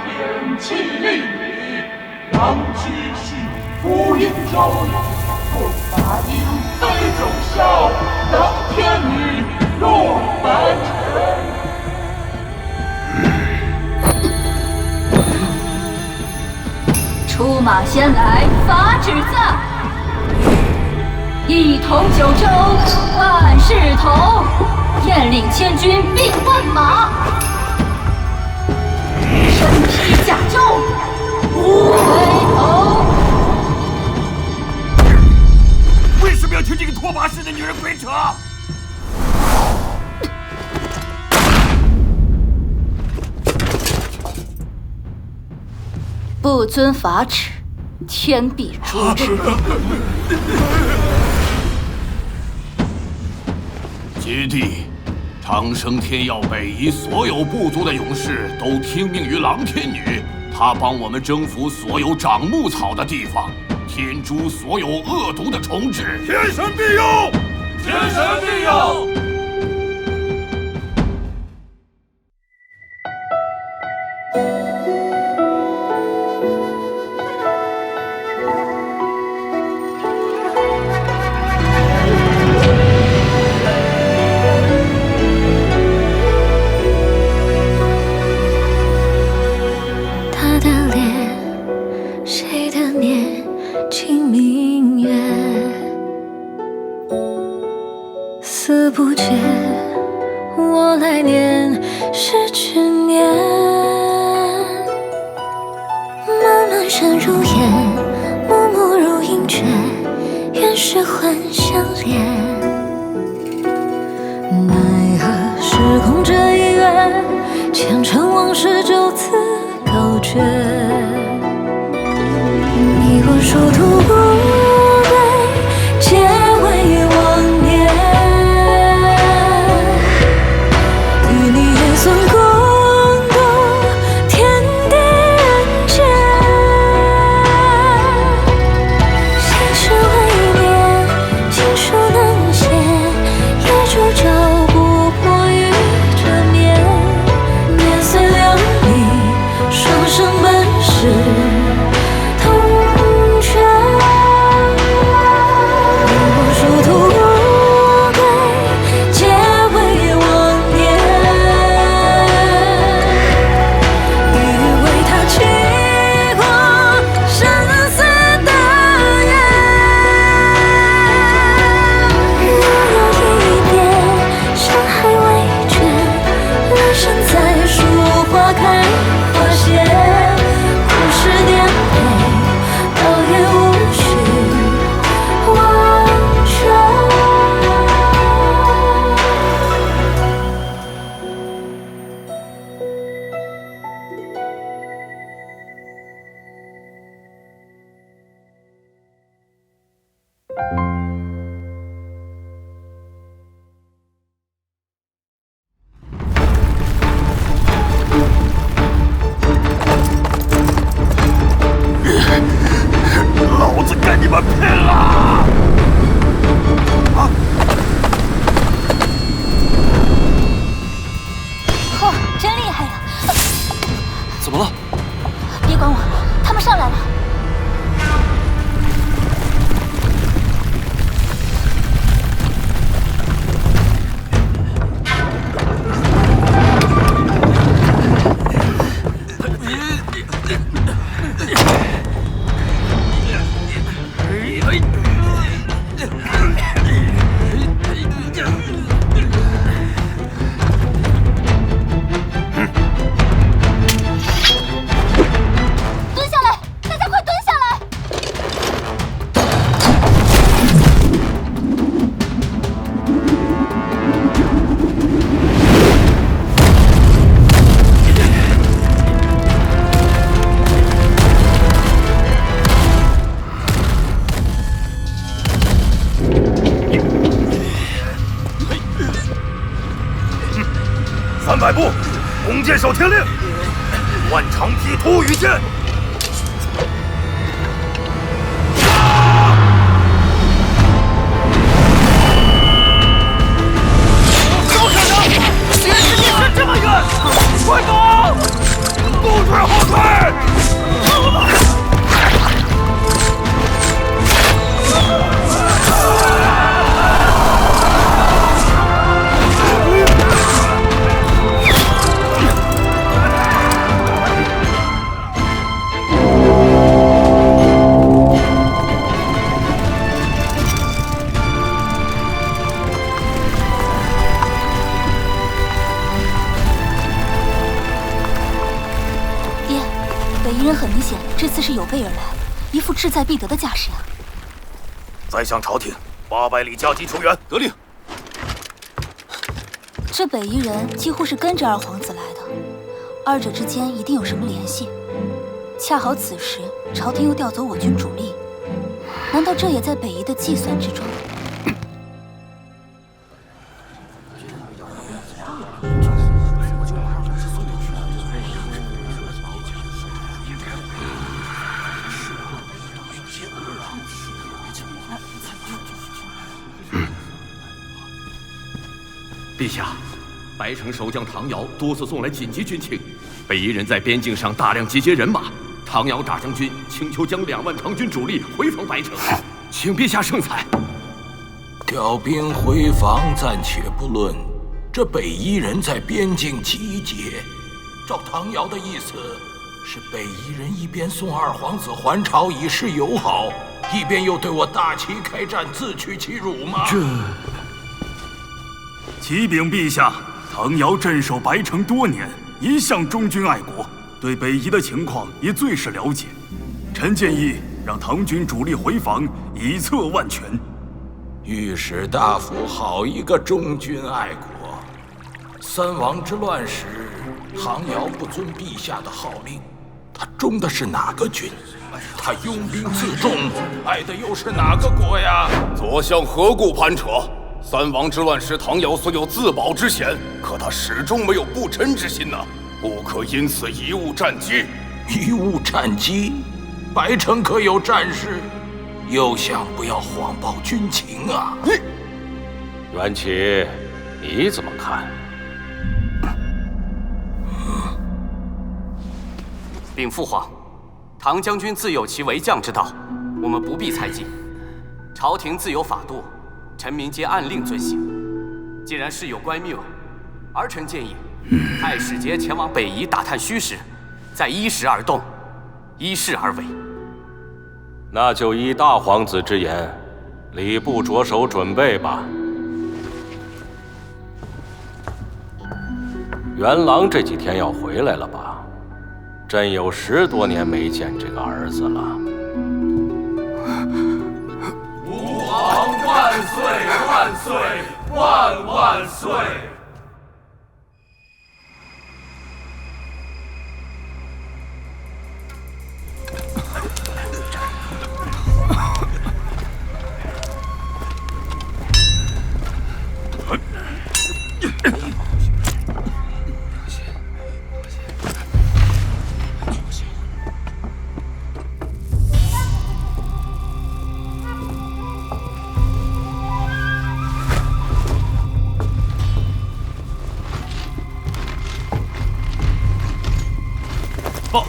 天气令你，让继续福音中，不发音非中笑，让天女落凡尘。出马先来发旨赞，一统九州万事同，燕领千军并万马，身披甲胄不回头。为什么要听这个拖把式的女人鬼扯？不遵法旨，天必诛之。姐弟，长生天要北夷所有部族的勇士都听命于狼天女，她帮我们征服所有长牧草的地方，天诛所有恶毒的虫豸。天神庇佑！天神庇佑！思不觉，我来年是执念。漫漫山如烟，暮暮如阴阙，愿是还相恋。奈何时空这一月，前尘往事就此告绝。你我殊途不归，皆为妄念。算共度天地人间，现实未灭，经书难写，夜烛照不破于这面。年岁两离，双生本是同泉。你我殊途不归，皆为妄念。老子跟你们拼了！嚯，真厉害呀！怎么了？别管我，他们上来了。300步，弓箭手听令，万长劈突羽箭。怎么可能？离这地是这么远！快走！不准后退！北夷人很明显这次是有备而来，一副志在必得的架势啊！再向朝廷800里加急求援。得令。这北夷人几乎是跟着二皇子来的，二者之间一定有什么联系。恰好此时朝廷又调走我军主力，难道这也在北夷的计算之中？陛下，白城守将唐尧多次送来紧急军情，北夷人在边境上大量集结人马。唐尧大将军请求将2万唐军主力回防白城，请陛下圣裁。调兵回防暂且不论，这北夷人在边境集结，照唐尧的意思，是北夷人一边送二皇子还朝以示友好，一边又对我大齐开战，自取其辱吗？启禀陛下，唐尧镇守白城多年，一向忠君爱国，对北夷的情况也最是了解。臣建议让唐军主力回防，以策万全。御史大夫好一个忠君爱国！三王之乱时，唐尧不遵陛下的号令，他忠的是哪个军？他拥兵自重，爱的又是哪个国呀？左相何故攀扯？3王之乱时，唐尧虽有自保之嫌，可他始终没有不臣之心呐，不可因此贻误战机。贻误战机？白城可有战事？休想不要谎报军情啊！袁启，你怎么看？禀父皇，唐将军自有其为将之道，我们不必猜忌。朝廷自有法度，臣民皆按令遵行。既然事有乖谬，儿臣建议派使节前往北夷打探虚实，再依时而动，依势而为。那就依大皇子之言，礼部着手准备吧。元郎这几天要回来了吧？朕有10多年没见这个儿子了。吾皇万岁万岁万万岁！报，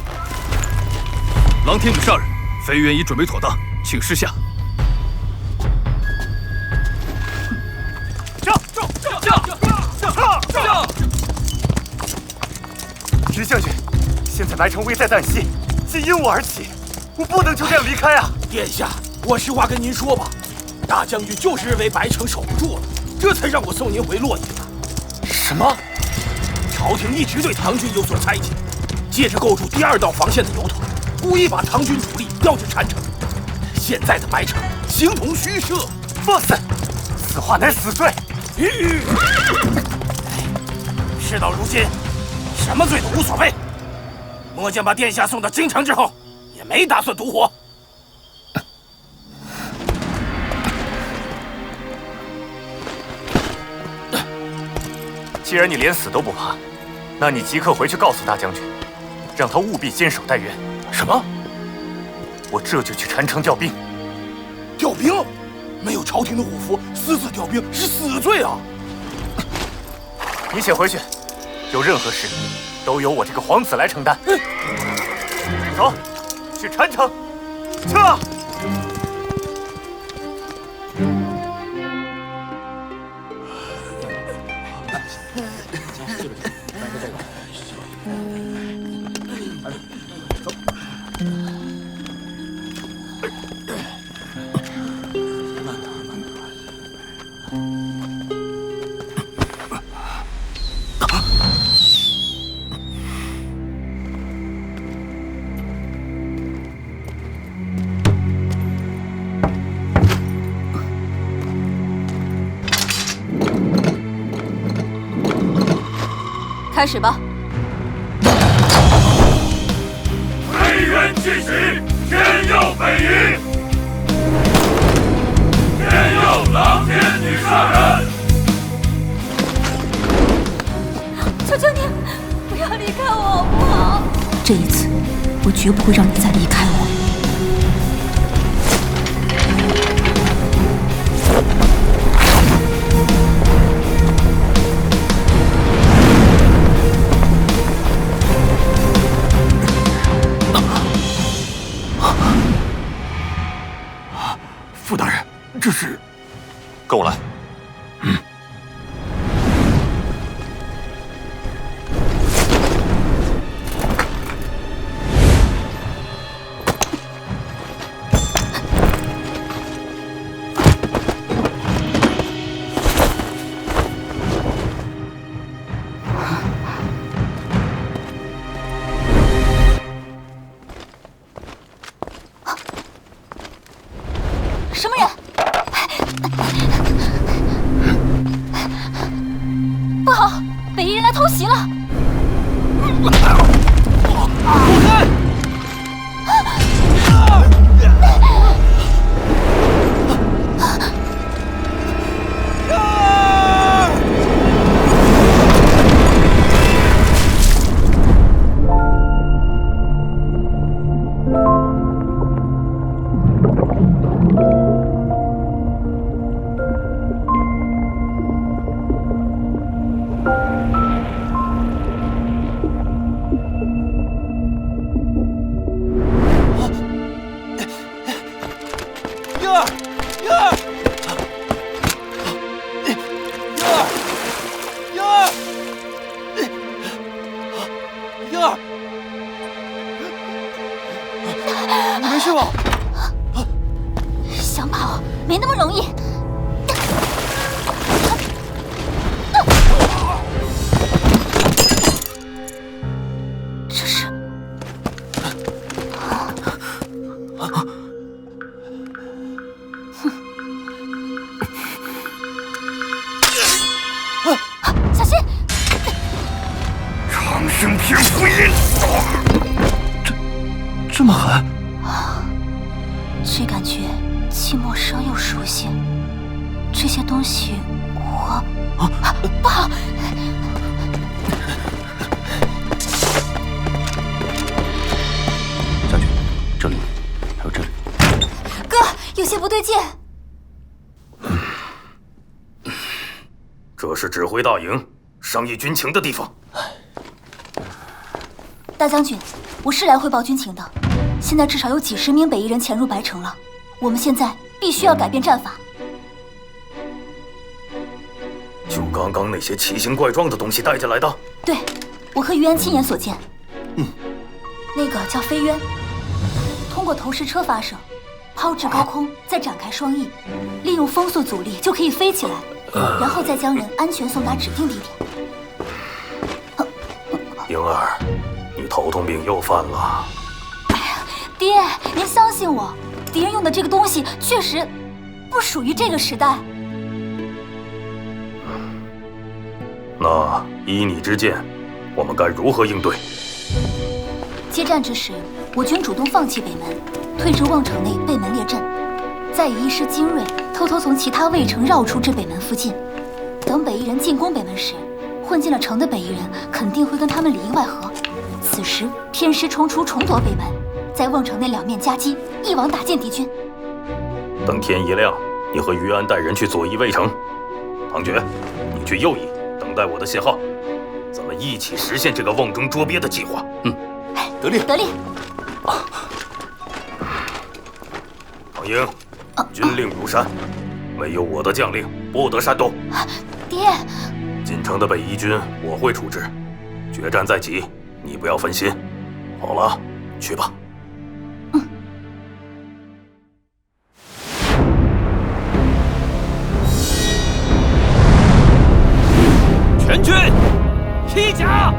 郎天女上人，飞渊已准备妥当，请示下。直将军，现在白城危在旦夕，既因我而起，我不能就这样离开啊！殿下，我实话跟您说吧，大将军就是认为白城守不住了，这才让我送您回洛邑的。什么？朝廷一直对唐军有所猜忌，借着构筑第2道防线的由头，故意把唐军主力调至禅城。现在的白城形同虚设。放肆！此话乃死罪。事到如今，什么罪都无所谓。末将把殿下送到京城之后，也没打算独活。既然你连死都不怕，那你即刻回去告诉大将军，让他务必坚守待援。什么？我这就去禅城调兵。调兵？没有朝廷的五符，私自调兵是死罪啊！你且回去，有任何事都由我这个皇子来承担。走，去禅城，撤！开始吧。北元气息，天佑北夷！天佑狼天女杀人！求求你，不要离开我好不好？这一次，我绝不会让你再离开我。傅大人，这是……跟我来。什么人？不好，北夷人来偷袭了！你没事吧？想跑没那么容易。这是……小心！长生篇福音，这么狠？只感觉既陌生又熟悉。这些东西我……不好！将军，这里还有这里。哥，有些不对劲。这是指挥大营、商议军情的地方。大将军，我是来汇报军情的。现在至少有几十名北夷人潜入白城了，我们现在必须要改变战法。就刚刚那些奇形怪状的东西带进来的？对，我和于安亲眼所见。那个叫飞渊，通过投石车发射，抛至高空，再展开双翼，利用风速阻力就可以飞起来，然后再将人安全送达指定地点。婴儿，你头痛病又犯了。爹，您相信我，敌人用的这个东西确实不属于这个时代。那依你之见，我们该如何应对？接战之时，我军主动放弃北门，退至瓮城内背门列阵，再以一师精锐偷偷从其他卫城绕出至北门附近。等北夷人进攻北门时，混进了城的北夷人肯定会跟他们里应外合。此时偏师冲出，重夺北门，在瓮城内两面夹击，一网打尽敌军。等天一亮，你和于安带人去左翼卫城，唐觉，你去右翼，等待我的信号。咱们一起实现这个瓮中捉鳖的计划。得令。得令。唐英，军令如山，没有我的将令，不得煽动。爹，进城的北夷军我会处置，决战在即，你不要分心。好了，去吧。全军披甲！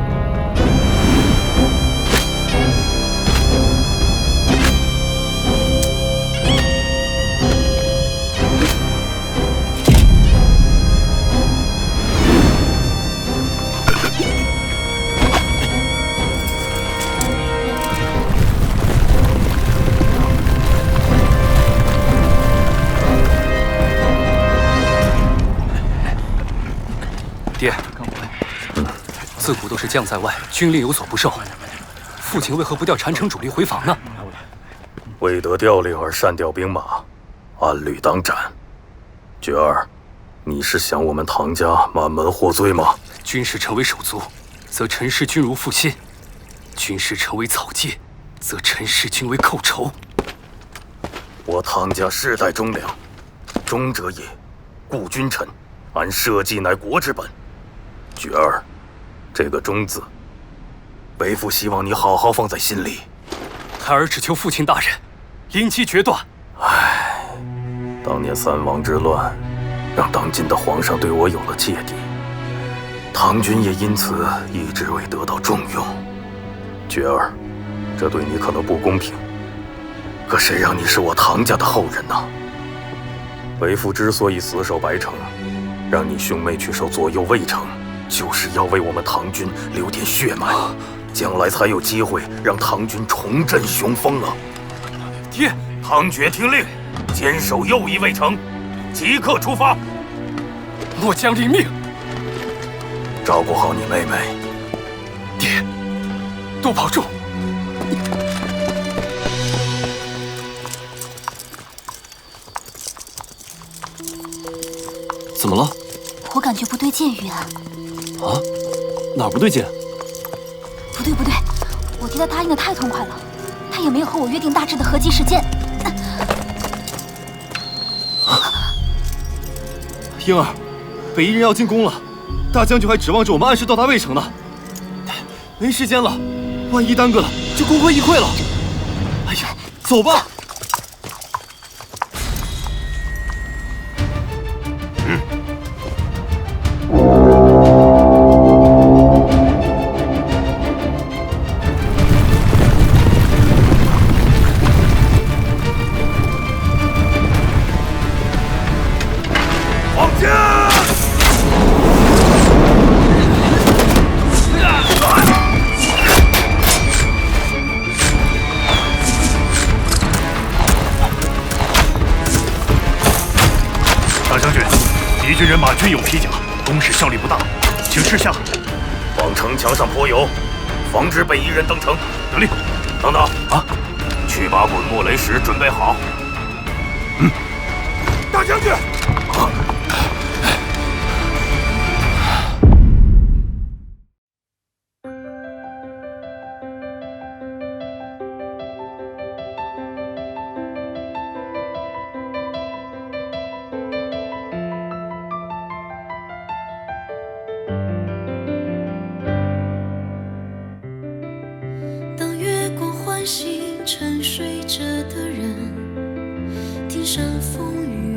自古都是将在外，军令有所不受。父亲为何不调禅城主力回防呢？为得调令而擅调兵马，按律当斩。觉儿，你是想我们唐家满门获罪吗？军师成为手足，则陈氏君如父亲；军师成为草芥，则陈氏君为寇仇。我唐家世代忠良，忠者也，故君臣，按社稷乃国之本。觉儿，这个忠字，为父希望你好好放在心里。孩儿只求父亲大人临机决断。唉，当年三王之乱，让当今的皇上对我有了芥蒂，唐军也因此一直未得到重用。觉儿，这对你可能不公平，可谁让你是我唐家的后人呢？为父之所以死守白城，让你兄妹去守左右卫城，就是要为我们唐军留点血脉，将来才有机会让唐军重振雄风啊！爹，唐爵听令，坚守右翼卫城，即刻出发。末将领命。照顾好你妹妹。爹，多保重。怎么了？我感觉不对劲，玉安。啊？哪儿不对劲？不对，我替他答应的太痛快了，他也没有和我约定大致的合击时间。婴儿，北夷人要进攻了，大将军还指望着我们按时到达魏城呢。没时间了，万一耽搁了，就功亏一篑了。哎呀，走吧。大将军，敌军人马均有披甲，攻势效力不大，请示下。往城墙上泼油，防止北夷人登城。得令。等等啊，去把滚木雷石准备好。大将军。当月光唤醒沉睡着的人，天上风雨